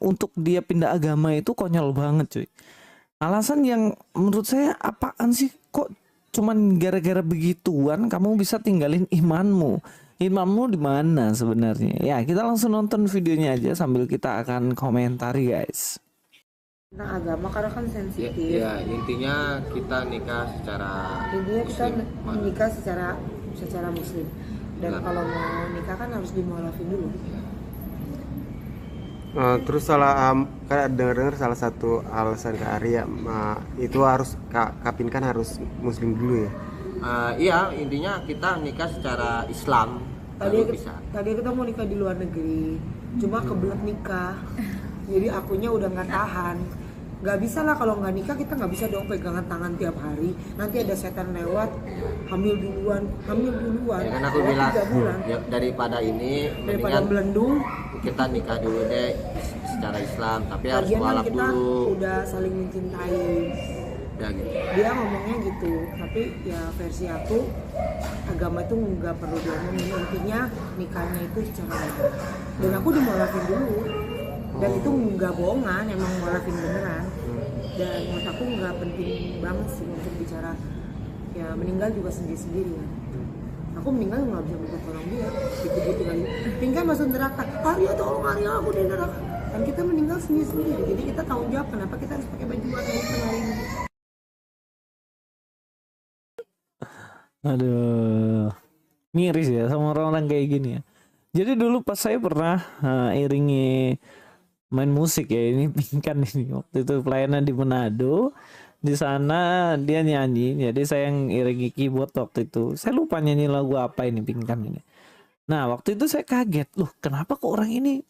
untuk dia pindah agama itu konyol banget cuy. Alasan yang menurut saya apaan sih, kok cuman gara-gara begituan kamu bisa tinggalin imanmu? Imanmu di mana sebenarnya? Ya, kita langsung nonton videonya aja sambil kita akan komentari guys. Nah, agama karena kan sensitif. Ya, intinya kita nikah secara Intinya kita muslim. menikah secara muslim. Dan Nah. kalau mau nikah kan harus dimualafin dulu. Terus kan dengar salah satu alasan Kak Arya itu harus Kapin kan harus muslim dulu ya. Iya, intinya kita nikah secara Islam. Tadi kita mau nikah di luar negeri, cuma kebelet nikah. Jadi akunya udah nggak tahan. Nggak bisa lah kalau nggak nikah, kita nggak bisa dong pegangan tangan tiap hari. Nanti ada setan lewat, hamil duluan. Ya kan aku bilang 3 bulan. ya, daripada Daripada melendung. kita nikah dulu deh secara Islam, tapi harus Lagian kan mualaf kita dulu. udah saling mencintai. Ya gitu. Dia ngomongnya gitu, tapi ya versi aku, agama itu nggak perlu diomongin. Intinya nikahnya itu secara agama. Dan aku dimualafin dulu. Dan itu nggak bohongan, emang mualafin beneran. Dan menurut aku nggak penting banget sih untuk bicara, ya meninggal juga sendiri-sendiri kan. Aku meninggal nggak bisa minta tolong dia, gitu-gitu kali. Tinggal masuk neraka, Arya tolong Arya, aku di neraka. Dan kita meninggal sendiri-sendiri, jadi kita tanggung jawab kenapa kita harus pakai baju warna hitam hari ini. Aduh, miris ya sama orang-orang kayak gini ya. Jadi dulu pas saya pernah iringi main musik ya, ini Pinkan ini waktu itu pelayanan di Manado. Di sana dia nyanyi, jadi saya yang iringi keyboard waktu itu. Saya lupa nyanyi lagu apa ini Pinkan ini. Nah waktu itu saya kaget, loh kenapa kok orang ini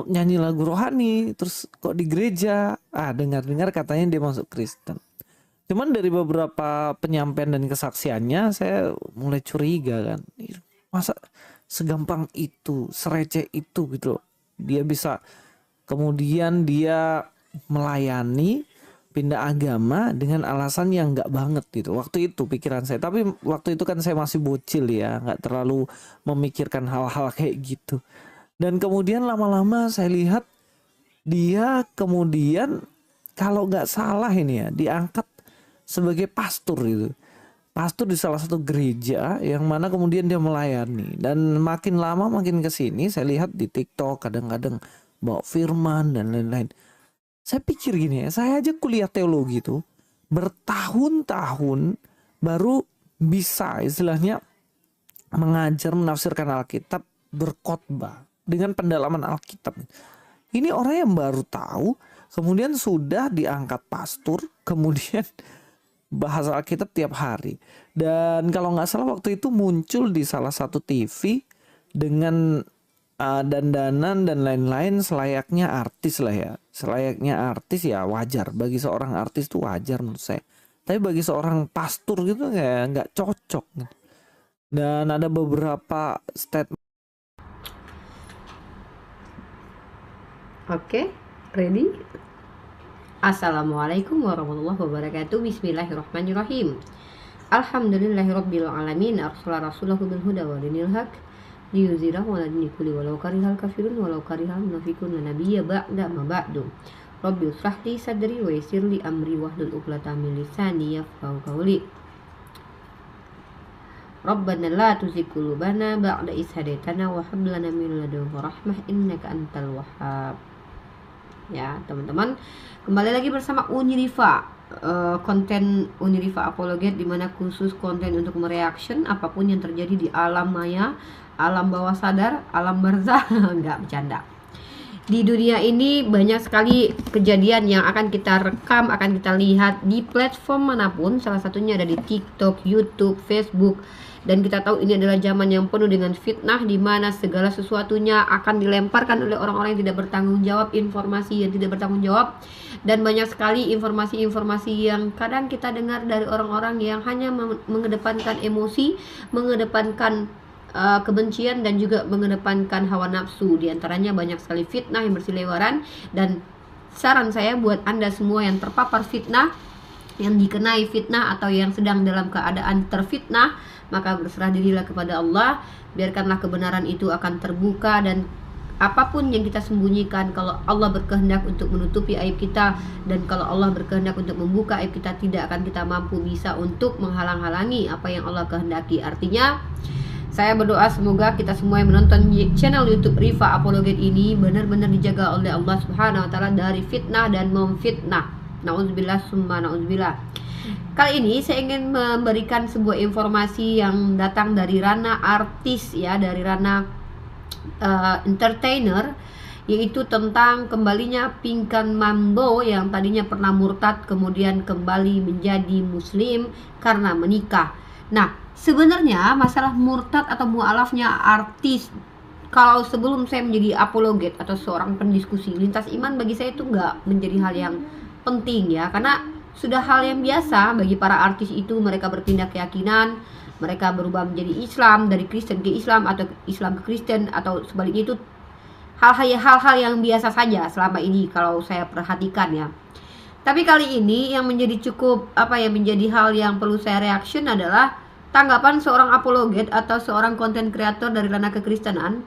nyanyi lagu rohani, terus kok di gereja? Dengar-dengar katanya dia masuk Kristen. Cuman dari beberapa penyampaian dan kesaksiannya saya mulai curiga kan. Masa segampang itu, sereceh itu gitu loh. Dia bisa kemudian dia melayani pindah agama dengan alasan yang nggak banget gitu. Waktu itu pikiran saya. Tapi waktu itu kan saya masih bocil ya, nggak terlalu memikirkan hal-hal kayak gitu. Dan kemudian lama-lama saya lihat dia kemudian kalau nggak salah ini ya diangkat sebagai pastor gitu. Pastor di salah satu gereja yang mana kemudian dia melayani. Dan makin lama makin kesini saya lihat di TikTok kadang-kadang bawa firman dan lain-lain. Saya pikir gini ya, saya aja kuliah teologi tuh bertahun-tahun baru bisa istilahnya mengajar menafsirkan Alkitab, berkhotbah dengan pendalaman Alkitab. Ini orang yang baru tahu, kemudian sudah diangkat pastor, kemudian bahasa Alkitab tiap hari. Dan kalau nggak salah waktu itu muncul di salah satu TV dengan dandanan dan lain-lain selayaknya artis lah ya. Selayaknya artis ya wajar. Bagi seorang artis itu wajar menurut saya. Tapi bagi seorang pastor gitu kayak nggak cocok. Dan ada beberapa statement. Oke, ready? Assalamualaikum warahmatullahi wabarakatuh. Bismillahirrahmanirrahim. Alhamdulillahirabbil alamin. Arsala rasulahu bil huda wa dinil haq liyuzhirahu 'ala dini kulli walau karihal kafirun walau karihal munafiqun wa nabiyya ba'da ma ba'du. Rabbi ishrah li sadri wa yassir li amri wahlul 'uqdatam min lisani yafqahu qawli. Rabbana la tuzigh qulubana ba'da idh hadaitana wa hab lana min ladunka rahmah innaka antal wahhab. Ya teman-teman, kembali lagi bersama Uniriva, konten Uniriva Apologet, dimana khusus konten untuk mereaction apapun yang terjadi di alam maya, alam bawah sadar, alam barzah. Nggak bercanda. Di dunia ini banyak sekali kejadian yang akan kita rekam, akan kita lihat di platform manapun. Salah satunya ada di TikTok, YouTube, Facebook. Dan kita tahu ini adalah zaman yang penuh dengan fitnah, di mana segala sesuatunya akan dilemparkan oleh orang-orang yang tidak bertanggung jawab, informasi yang tidak bertanggung jawab. Dan banyak sekali informasi-informasi yang kadang kita dengar dari orang-orang yang hanya mengedepankan emosi, mengedepankan kebencian, dan juga mengedepankan hawa nafsu. Di antaranya banyak sekali fitnah yang berseliweran. Dan saran saya buat Anda semua yang terpapar fitnah, yang dikenai fitnah, atau yang sedang dalam keadaan terfitnah, maka berserah dirilah kepada Allah. Biarkanlah kebenaran itu akan terbuka dan apapun yang kita sembunyikan, kalau Allah berkehendak untuk menutupi aib kita, dan kalau Allah berkehendak untuk membuka aib kita, tidak akan kita mampu bisa untuk menghalang-halangi apa yang Allah kehendaki. Artinya saya berdoa semoga kita semua yang menonton channel YouTube Rifa Apologet ini benar-benar dijaga oleh Allah Subhanahu wa taala dari fitnah dan memfitnah. Nauzubillah summa nauzubillah. Kali ini saya ingin memberikan sebuah informasi yang datang dari ranah artis ya, dari ranah entertainer, yaitu tentang kembalinya Pinkan Mambo yang tadinya pernah murtad kemudian kembali menjadi muslim karena menikah. Nah, sebenarnya masalah murtad atau mualafnya artis, kalau sebelum saya menjadi apologet atau seorang pendiskusi lintas iman, bagi saya itu nggak menjadi hal yang penting ya, karena sudah hal yang biasa bagi para artis itu. Mereka berpindah keyakinan, mereka berubah menjadi Islam, dari Kristen ke Islam atau Islam ke Kristen atau sebaliknya, itu hal-hal yang biasa saja selama ini kalau saya perhatikan ya. Tapi kali ini yang menjadi cukup menjadi hal yang perlu saya reaction adalah tanggapan seorang apologet atau seorang konten kreator dari ranah kekristenan,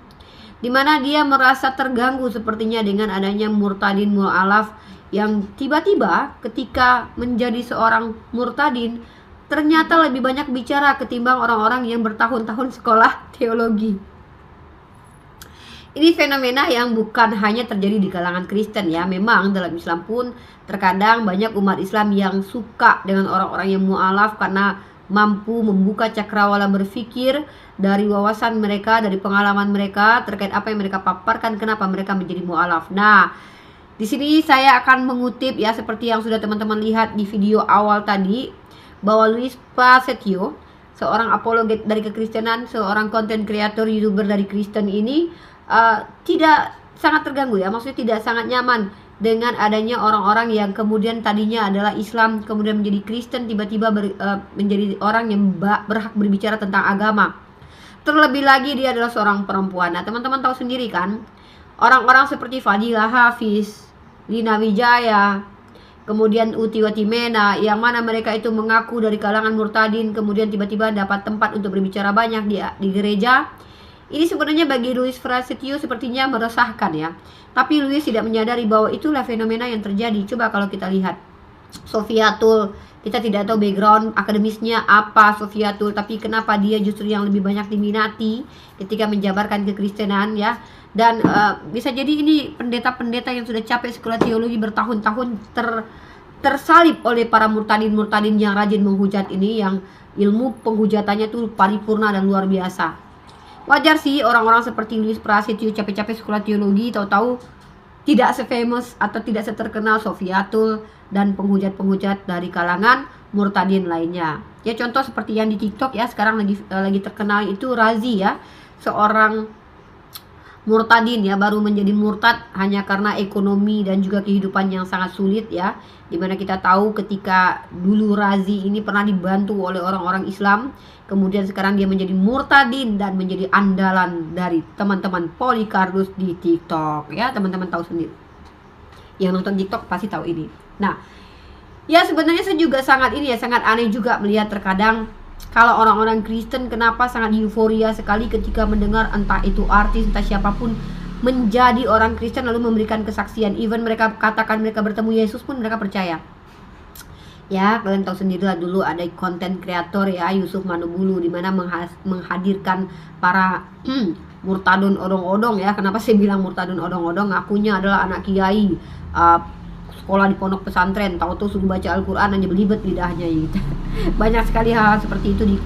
di mana dia merasa terganggu sepertinya dengan adanya murtadin mu'alaf yang tiba-tiba ketika menjadi seorang murtadin ternyata lebih banyak bicara ketimbang orang-orang yang bertahun-tahun sekolah teologi. Ini fenomena yang bukan hanya terjadi di kalangan Kristen ya. Memang dalam Islam pun terkadang banyak umat Islam yang suka dengan orang-orang yang mu'alaf karena mampu membuka cakrawala berpikir dari wawasan mereka, dari pengalaman mereka terkait apa yang mereka paparkan, kenapa mereka menjadi mu'alaf. Nah, di sini saya akan mengutip ya, seperti yang sudah teman-teman lihat di video awal tadi, bahwa Louis Prasetyo, seorang apologet dari kekristenan, seorang konten kreator YouTuber dari Kristen ini tidak sangat terganggu ya, maksudnya tidak sangat nyaman dengan adanya orang-orang yang kemudian tadinya adalah Islam kemudian menjadi Kristen, tiba-tiba menjadi orang yang berhak berbicara tentang agama. Terlebih lagi dia adalah seorang perempuan. Nah, teman-teman tahu sendiri kan, orang-orang seperti Fadila Hafiz, Lina Wijaya, kemudian Uti Watimena, yang mana mereka itu mengaku dari kalangan murtadin kemudian tiba-tiba dapat tempat untuk berbicara banyak di gereja. Ini sebenarnya bagi Louis Prasetyo sepertinya meresahkan ya. Tapi Louis tidak menyadari bahwa itulah fenomena yang terjadi. Coba kalau kita lihat Sofiatul, kita tidak tahu background akademisnya apa Sofiatul, tapi kenapa dia justru yang lebih banyak diminati ketika menjabarkan kekristenan ya. Dan bisa jadi ini pendeta-pendeta yang sudah capek sekolah teologi bertahun-tahun tersalib oleh para murtadin-murtadin yang rajin menghujat ini, yang ilmu penghujatannya tuh paripurna dan luar biasa. Wajar sih orang-orang seperti Louis Prasetyo capek-capek sekolah teologi tahu-tahu tidak se-famous atau tidak seterkenal Sofiatul dan penghujat-penghujat dari kalangan murtadin lainnya. Ya, contoh seperti yang di TikTok ya sekarang lagi terkenal itu Razi ya, seorang murtadin ya, baru menjadi murtad hanya karena ekonomi dan juga kehidupan yang sangat sulit ya. Dimana kita tahu ketika dulu Razi ini pernah dibantu oleh orang-orang Islam, kemudian sekarang dia menjadi murtadin dan menjadi andalan dari teman-teman Polycarpus di TikTok ya. Teman-teman tahu sendiri, yang nonton TikTok pasti tahu ini. Nah ya, sebenarnya saya juga sangat aneh juga melihat terkadang kalau orang-orang Kristen kenapa sangat euforia sekali ketika mendengar entah itu artis entah siapapun menjadi orang Kristen lalu memberikan kesaksian. Even mereka katakan mereka bertemu Yesus pun mereka percaya. Ya, kalian tahu sendirilah dulu ada konten kreator ya, Yusuf Manubulu, dimana menghadirkan para murtadun odong-odong ya. Kenapa saya bilang murtadun odong-odong? Ngakunya adalah anak kiai, sekolah di pondok pesantren, tahu-tahu suruh baca Al-Quran hanya belibet lidahnya gitu. Banyak sekali hal seperti itu di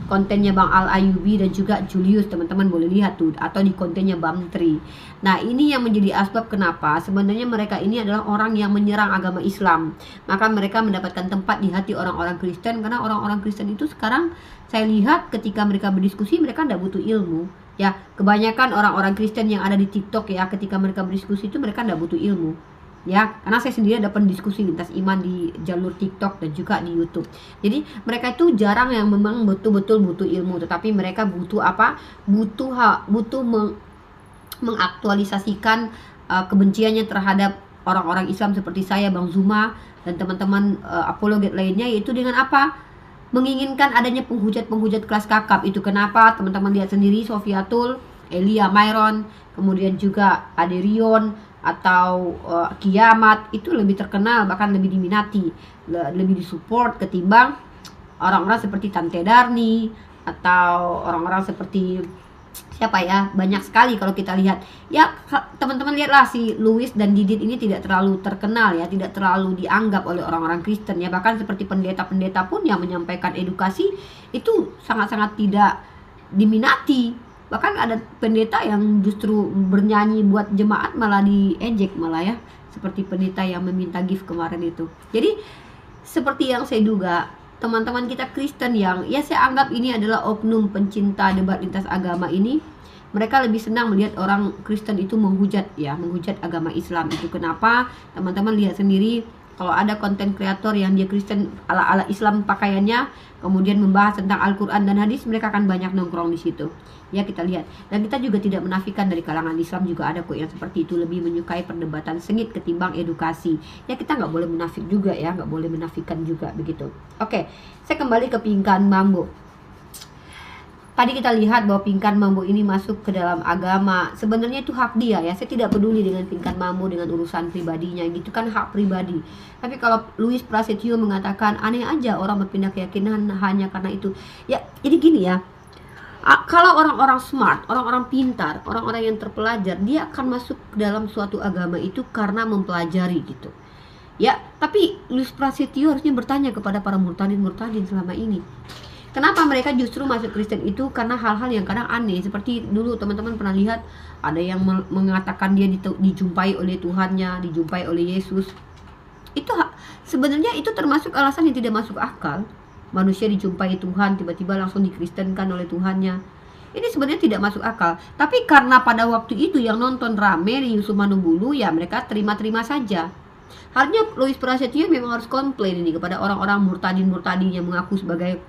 kontennya Bang Al Ayubi dan juga Julius, teman-teman boleh lihat tuh, atau di kontennya Bang Tri. Nah, ini yang menjadi asbab kenapa sebenarnya mereka ini adalah orang yang menyerang agama Islam. Maka mereka mendapatkan tempat di hati orang-orang Kristen, karena orang-orang Kristen itu sekarang saya lihat ketika mereka berdiskusi mereka tidak butuh ilmu. Ya, kebanyakan orang-orang Kristen yang ada di TikTok ya, ketika mereka berdiskusi itu mereka tidak butuh ilmu. Ya, karena saya sendiri ada pendiskusi lintas iman di jalur TikTok dan juga di YouTube. Jadi mereka itu jarang yang memang betul-betul butuh ilmu, tetapi mereka butuh apa? Butuh mengaktualisasikan kebenciannya terhadap orang-orang Islam seperti saya, Bang Zuma dan teman-teman apologet lainnya, yaitu dengan apa? Menginginkan adanya penghujat-penghujat kelas kakap. Itu kenapa teman-teman lihat sendiri Sofiatul Elia Myron, kemudian juga Aderion atau Kiamat, itu lebih terkenal, bahkan lebih diminati, lebih disupport ketimbang orang-orang seperti Tante Darni atau orang-orang seperti siapa ya, banyak sekali kalau kita lihat ya. Teman-teman lihatlah si Louis dan Didit ini tidak terlalu terkenal ya, tidak terlalu dianggap oleh orang-orang Kristen ya, bahkan seperti pendeta-pendeta pun yang menyampaikan edukasi itu sangat-sangat tidak diminati. Bahkan ada pendeta yang justru bernyanyi buat jemaat malah diejek malah ya, seperti pendeta yang meminta gift kemarin itu. Jadi seperti yang saya duga, teman-teman kita Kristen yang ya saya anggap ini adalah oknum pencinta debat lintas agama ini, mereka lebih senang melihat orang Kristen itu menghujat agama Islam. Itu kenapa teman-teman lihat sendiri kalau ada konten kreator yang dia Kristen ala-ala Islam pakaiannya, kemudian membahas tentang Al-Quran dan hadis, mereka akan banyak nongkrong di situ. Ya kita lihat, dan kita juga tidak menafikan dari kalangan Islam juga ada kok yang seperti itu, lebih menyukai perdebatan sengit ketimbang edukasi. Ya kita nggak boleh munafik juga ya, nggak boleh menafikan juga begitu. Oke, saya kembali ke Pinkan Mambo. Tadi kita lihat bahwa Pinkan Mambo ini masuk ke dalam agama. Sebenarnya itu hak dia ya. Saya tidak peduli dengan Pinkan Mambo dengan urusan pribadinya, gitu kan hak pribadi. Tapi kalau Louis Prasetyo mengatakan aneh aja orang berpindah keyakinan hanya karena itu. Ya, jadi gini ya. Kalau orang-orang smart, orang-orang pintar, orang-orang yang terpelajar, dia akan masuk ke dalam suatu agama itu karena mempelajari gitu. Ya, tapi Louis Prasetyo harusnya bertanya kepada para murtadin selama ini. Kenapa mereka justru masuk Kristen itu karena hal-hal yang kadang aneh. Seperti dulu teman-teman pernah lihat ada yang mengatakan dia dijumpai oleh Tuhannya, dijumpai oleh Yesus. Itu sebenarnya itu termasuk alasan yang tidak masuk akal. Manusia dijumpai Tuhan, tiba-tiba langsung dikristenkan oleh Tuhannya. Ini sebenarnya tidak masuk akal. Tapi karena pada waktu itu yang nonton rame di Yusuf Manubulu, ya mereka terima-terima saja. Harusnya Louis Prasetyo memang harus komplain ini kepada orang-orang murtadin yang mengaku sebagai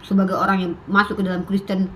sebagai orang yang masuk ke dalam Kristen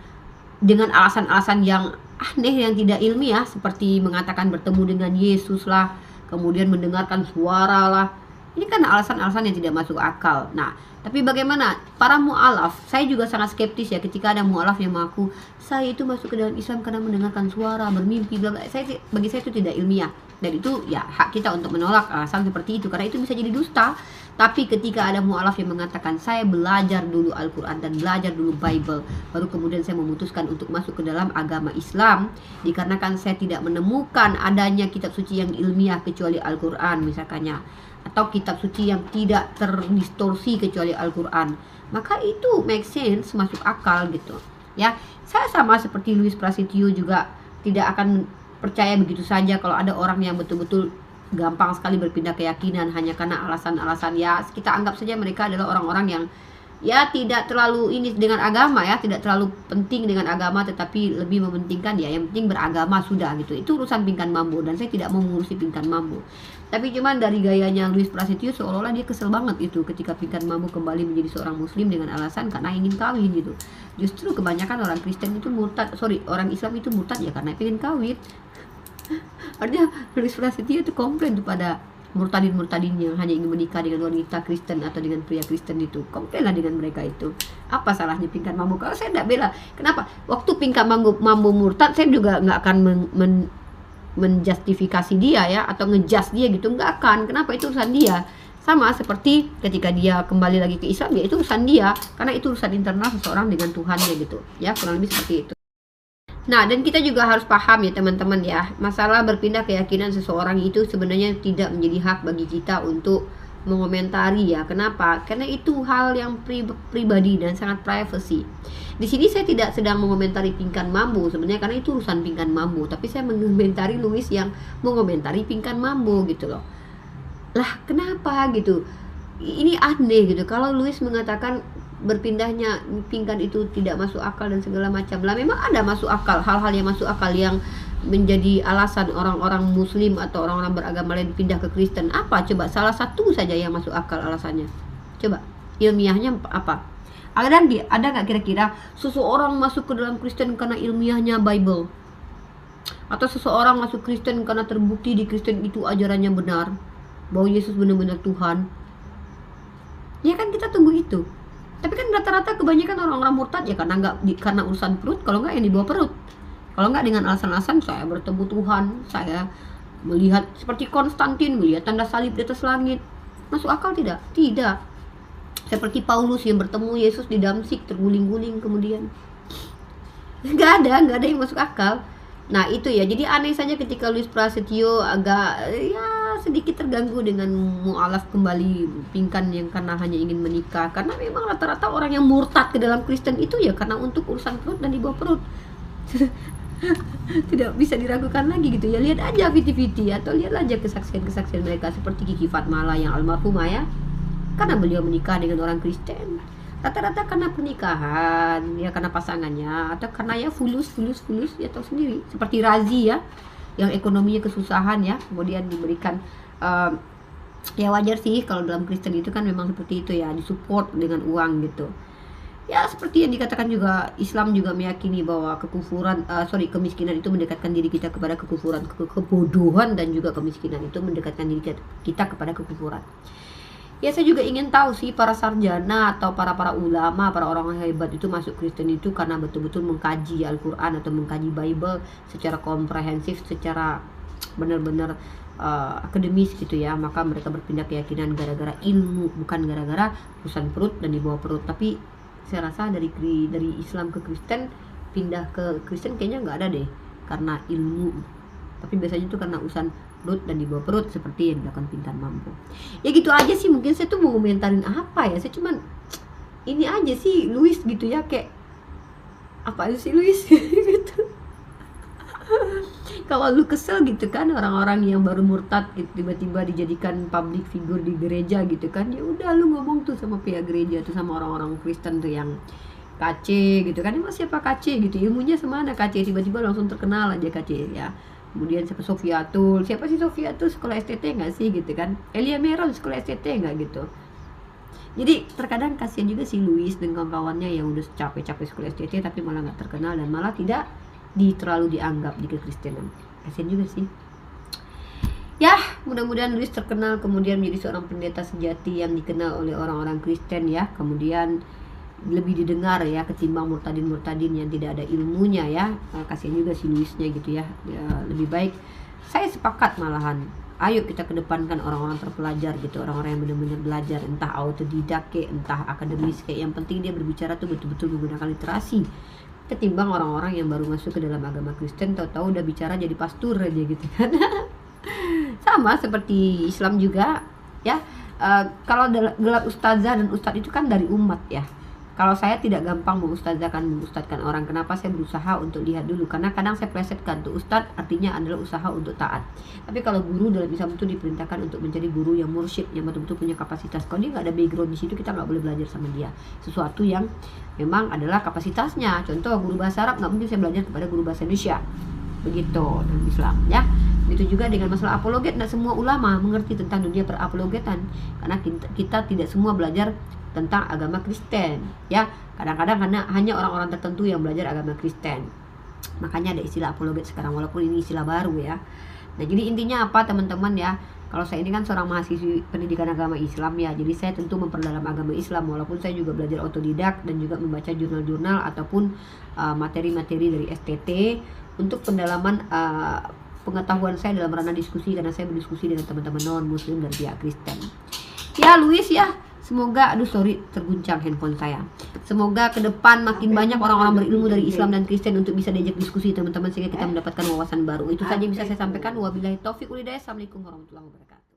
dengan alasan-alasan yang aneh, yang tidak ilmiah, seperti mengatakan bertemu dengan Yesus lah, kemudian mendengarkan suara lah. Ini kan alasan-alasan yang tidak masuk akal. Nah, tapi bagaimana para mu'alaf? Saya juga sangat skeptis ya ketika ada mu'alaf yang mengaku saya itu masuk ke dalam Islam karena mendengarkan suara, bermimpi, bla bla. Bagi saya itu tidak ilmiah. Dan itu ya hak kita untuk menolak alasan seperti itu, karena itu bisa jadi dusta. Tapi ketika ada mu'alaf yang mengatakan saya belajar dulu Al-Quran dan belajar dulu Bible, baru kemudian saya memutuskan untuk masuk ke dalam agama Islam, dikarenakan saya tidak menemukan adanya kitab suci yang ilmiah kecuali Al-Quran misalkannya, atau kitab suci yang tidak terdistorsi kecuali Al-Quran, maka itu make sense, masuk akal gitu ya. Saya sama seperti Louis Prasetyo juga tidak akan percaya begitu saja kalau ada orang yang betul-betul gampang sekali berpindah keyakinan hanya karena alasan-alasan, ya kita anggap saja mereka adalah orang-orang yang ya tidak terlalu ini dengan agama ya, tidak terlalu penting dengan agama, tetapi lebih mementingkan ya yang penting beragama sudah gitu. Itu urusan Pinkan Mambo dan saya tidak mau mengurusi Pinkan Mambo. Tapi cuman dari gayanya Louis Prasetyo seolah-olah dia kesel banget itu ketika Pinkan Mambo kembali menjadi seorang muslim dengan alasan karena ingin kawin gitu. Justru kebanyakan orang Kristen itu orang Islam itu murtad ya karena pengen kawin. Artinya Louis Prasetyo itu komplain kepada murtadin yang hanya ingin menikah dengan wanita Kristen atau dengan pria Kristen itu. Komplainlah dengan mereka itu. Apa salahnya Pinkan Mambo? Kalau saya tidak bela. Kenapa? Waktu Pinkan Mambo murtad, saya juga nggak akan menjustifikasi dia ya, atau ngejudge dia gitu, nggak akan. Kenapa? Itu urusan dia. Sama seperti ketika dia kembali lagi ke Islam, ya itu urusan dia, karena itu urusan internal seseorang dengan Tuhannya gitu ya, kurang lebih seperti itu. Nah, dan kita juga harus paham ya teman-teman ya, masalah berpindah keyakinan seseorang itu sebenarnya tidak menjadi hak bagi kita untuk mengomentari ya. Kenapa? Karena itu hal yang pribadi dan sangat privacy. Di sini saya tidak sedang mengomentari Pinkan Mambo sebenarnya, karena itu urusan Pinkan Mambo, tapi saya mengomentari Louis yang mengomentari Pinkan Mambo gitu loh. Lah, kenapa gitu? Ini aneh gitu. Kalau Louis mengatakan berpindahnya Pinkan itu tidak masuk akal dan segala macam, lah memang ada masuk akal, hal-hal yang masuk akal yang menjadi alasan orang-orang muslim atau orang-orang beragama lain pindah ke Kristen. Apa coba? Salah satu saja yang masuk akal alasannya. Coba ilmiahnya apa? Ada nggak kira-kira seseorang masuk ke dalam Kristen karena ilmiahnya Bible, atau seseorang masuk Kristen karena terbukti di Kristen itu ajarannya benar, bahwa Yesus benar-benar Tuhan? Ya kan, kita tunggu itu. Tapi kan rata-rata kebanyakan orang-orang murtad ya karena urusan perut, kalau nggak yang dibawa perut. Kalau nggak dengan alasan-alasan saya bertemu Tuhan, saya melihat seperti Konstantin melihat tanda salib di atas langit. Masuk akal tidak? Tidak. Seperti Paulus yang bertemu Yesus di Damsik terguling-guling kemudian. Nggak ada yang masuk akal. Nah itu ya, jadi aneh saja ketika Louis Prasetyo agak ya sedikit terganggu dengan mualaf kembali Pinkan yang karena hanya ingin menikah. Karena memang rata-rata orang yang murtad ke dalam Kristen itu ya karena untuk urusan perut dan di bawah perut. Tidak bisa diragukan lagi gitu ya. Lihat aja Viti-Viti atau lihat aja kesaksian-kesaksian mereka seperti Kiki Fatmala yang almarhumah ya. Karena beliau menikah dengan orang Kristen. Rata-rata karena pernikahan, ya karena pasangannya, atau karena ya fulus ya tahu sendiri. Seperti Razi ya, yang ekonominya kesusahan ya, kemudian diberikan ya wajar sih kalau dalam Kristen itu kan memang seperti itu ya, disupport dengan uang gitu. Ya seperti yang dikatakan juga Islam juga meyakini bahwa kemiskinan itu mendekatkan diri kita kepada kekufuran, kebodohan dan juga kemiskinan itu mendekatkan diri kita kepada kekufuran. Ya saya juga ingin tahu sih para sarjana atau para ulama, para orang hebat itu masuk Kristen itu karena betul-betul mengkaji Al-Quran atau mengkaji Bible secara komprehensif, secara benar-benar akademis gitu ya. Maka mereka berpindah keyakinan gara-gara ilmu, bukan gara-gara urusan perut dan di bawah perut. Tapi saya rasa dari Islam ke Kristen, pindah ke Kristen kayaknya nggak ada deh karena ilmu. Tapi biasanya itu karena urusan perut dan di bawah perut seperti yang dilakukan Pintar Mampu. Ya gitu aja sih, mungkin saya tuh mau komentarin apa ya, saya cuman ini aja sih Louis gitu ya, kayak apa sih Louis gitu. Kalau lu kesel gitu kan orang-orang yang baru murtad gitu, tiba-tiba dijadikan public figure di gereja gitu kan, ya udah lu ngomong tuh sama pihak gereja tuh, sama orang-orang Kristen tuh yang KC gitu kan, emang siapa KC gitu, ilmunya semana KC, tiba-tiba langsung terkenal aja KC ya. Kemudian siapa sih Sofiatul sekolah STT nggak sih gitu kan, Elia Meron sekolah STT nggak gitu. Jadi terkadang kasihan juga si Louis dan kawan-kawannya yang udah capek-capek sekolah STT tapi malah nggak terkenal dan malah tidak terlalu dianggap di kekristenan. Kasihan juga sih. Ya mudah-mudahan Louis terkenal kemudian menjadi seorang pendeta sejati yang dikenal oleh orang-orang Kristen ya, kemudian lebih didengar ya ketimbang murtadin yang tidak ada ilmunya ya. Kasihan juga si Louisnya gitu ya. Lebih baik saya sepakat malahan, ayo kita kedepankan orang-orang terpelajar gitu, orang-orang yang benar-benar belajar, entah autodidak kayak entah akademis kayak, yang penting dia berbicara tuh betul-betul menggunakan literasi, ketimbang orang-orang yang baru masuk ke dalam agama Kristen tahu-tahu udah bicara jadi pastor aja gitu kan. Sama seperti Islam juga ya. Kalau gelar ustazah dan ustadz itu kan dari umat ya. Kalau saya tidak gampang mengustadkan orang. Kenapa? Saya berusaha untuk lihat dulu, karena kadang saya plesetkan tuh ustadz artinya adalah usaha untuk taat. Tapi kalau guru dalam Islam itu diperintahkan untuk menjadi guru yang mursyid, yang betul-betul punya kapasitas. Kalau dia nggak ada background di situ, kita nggak boleh belajar sama dia sesuatu yang memang adalah kapasitasnya. Contoh guru bahasa Arab, nggak mungkin saya belajar kepada guru bahasa Indonesia, begitu dalam Islam ya. Begitu juga dengan masalah apologet, tidak semua ulama mengerti tentang dunia perapologetan, karena kita tidak semua belajar tentang agama Kristen ya. Kadang-kadang hanya orang-orang tertentu yang belajar agama Kristen, makanya ada istilah apologet sekarang, walaupun ini istilah baru ya. Nah jadi intinya apa teman-teman ya, kalau saya ini kan seorang mahasiswi pendidikan agama Islam ya, jadi saya tentu memperdalam agama Islam, walaupun saya juga belajar otodidak dan juga membaca jurnal-jurnal ataupun materi-materi dari STT untuk pendalaman pengetahuan saya dalam ranah diskusi, karena saya berdiskusi dengan teman-teman non-muslim dari pihak Kristen ya. Louis ya, semoga terguncang handphone saya. Semoga ke depan makin banyak orang-orang berilmu dari Islam dan Kristen untuk bisa diajak diskusi teman-teman, sehingga kita mendapatkan wawasan baru. Itu saja yang bisa saya sampaikan. Wabillahi taufiq wal hidayah. Assalamualaikum warahmatullahi wabarakatuh.